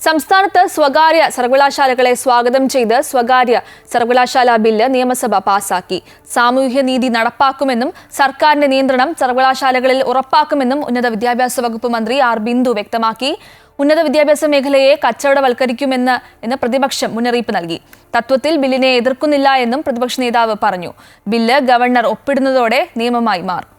സംസ്ഥാനത്ത് സ്വകാര്യ സർവകലാശാലകളെ സ്വാഗതം ചെയ്ത് സ്വകാര്യ സർവകലാശാല ബില്ല് നിയമസഭ പാസാക്കി. സാമൂഹ്യനീതി നടപ്പാക്കുമെന്നും സർക്കാരിന്റെ നിയന്ത്രണം സർവകലാശാലകളിൽ ഉറപ്പാക്കുമെന്നും ഉന്നത വിദ്യാഭ്യാസ വകുപ്പ് മന്ത്രി ആർ ബിന്ദു വ്യക്തമാക്കി. ഉന്നത വിദ്യാഭ്യാസ മേഖലയെ കച്ചവടവൽക്കരിക്കുമെന്ന് പ്രതിപക്ഷം മുന്നറിയിപ്പ് നൽകി. തത്വത്തിൽ ബില്ലിനെ എതിർക്കുന്നില്ല എന്നും പ്രതിപക്ഷ നേതാവ് പറഞ്ഞു. ബില്ല് ഗവർണർ ഒപ്പിടുന്നതോടെ നിയമമായി മാറും.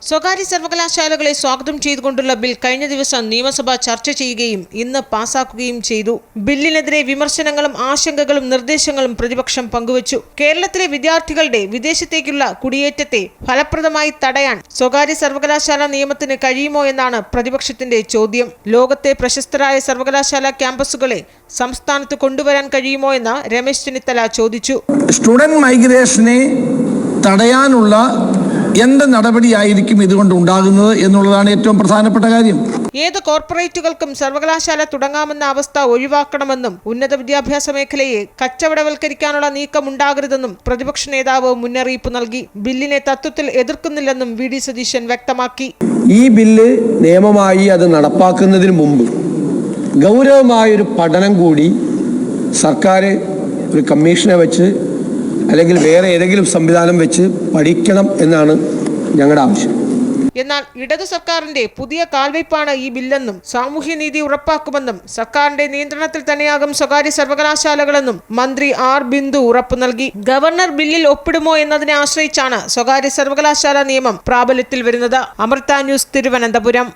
സ്വകാര്യ സർവകലാശാലകളെ സ്വാഗതം ചെയ്തുകൊണ്ടുള്ള ബിൽ കഴിഞ്ഞ ദിവസം നിയമസഭ ചർച്ച ചെയ്യുകയും ഇന്ന് പാസാക്കുകയും ചെയ്തു. ബില്ലിനെതിരെ വിമർശനങ്ങളും ആശങ്കകളും നിർദ്ദേശങ്ങളും പ്രതിപക്ഷം പങ്കുവച്ചു. കേരളത്തിലെ വിദ്യാർത്ഥികളുടെ വിദേശത്തേക്കുള്ള കുടിയേറ്റത്തെ ഫലപ്രദമായി തടയാൻ സ്വകാര്യ സർവകലാശാല നിയമത്തിന് കഴിയുമോ എന്നാണ് പ്രതിപക്ഷത്തിന്റെ ചോദ്യം. ലോകത്തെ പ്രശസ്തരായ സർവകലാശാല ക്യാമ്പസുകളെ സംസ്ഥാനത്ത് കൊണ്ടുവരാൻ കഴിയുമോ എന്ന് രമേശ് ചെന്നിത്തല ചോദിച്ചു. സ്റ്റുഡന്റ് മൈഗ്രേഷനെ തടയാനുള്ള എന്ത് നടപടിയായിരിക്കും ഇതുകൊണ്ട് ഉണ്ടാകുന്നത് എന്നുള്ളതാണ് ഏറ്റവും പ്രധാനപ്പെട്ട കാര്യം. ഏത് കോർപ്പറേറ്റുകൾക്കും സർവകലാശാല തുടങ്ങാമെന്ന അവസ്ഥ ഒഴിവാക്കണമെന്നും ഉന്നത വിദ്യാഭ്യാസ മേഖലയെ കച്ചവടവൽക്കരിക്കാനുള്ള നീക്കം ഉണ്ടാകരുതെന്നും പ്രതിപക്ഷ നേതാവ് മുന്നറിയിപ്പ് നൽകി. ബില്ലിനെ തത്വത്തിൽ എതിർക്കുന്നില്ലെന്നും വി ഡി സതീശൻ വ്യക്തമാക്കി. ഈ ബില്ല് നിയമമായി അത് നടപ്പാക്കുന്നതിന് മുമ്പ് ഗൗരവമായൊരു പഠനം കൂടി സർക്കാർ ഒരു കമ്മീഷനെ വെച്ച് അല്ലെങ്കിൽ വേറെ ഏതെങ്കിലും സംവിധാനം വെച്ച് പഠിക്കണം എന്നാണ് ഞങ്ങളുടെ ആവശ്യം. എന്നാൽ ഇടതു സർക്കാരിന്റെ പുതിയ കാൽവയ്പാണ് ഈ ബില്ലെന്നും സാമൂഹ്യനീതി ഉറപ്പാക്കുമെന്നും സർക്കാരിന്റെ നിയന്ത്രണത്തിൽ തന്നെയാകും സ്വകാര്യ സർവകലാശാലകളെന്നും മന്ത്രി ആർ ബിന്ദു ഉറപ്പു നൽകി. ഗവർണർ ബില്ലിൽ ഒപ്പിടുമോ എന്നതിനെ ആശ്രയിച്ചാണ് സ്വകാര്യ സർവകലാശാല നിയമം പ്രാബല്യത്തിൽ വരുന്നത്. അമൃത ന്യൂസ്, തിരുവനന്തപുരം.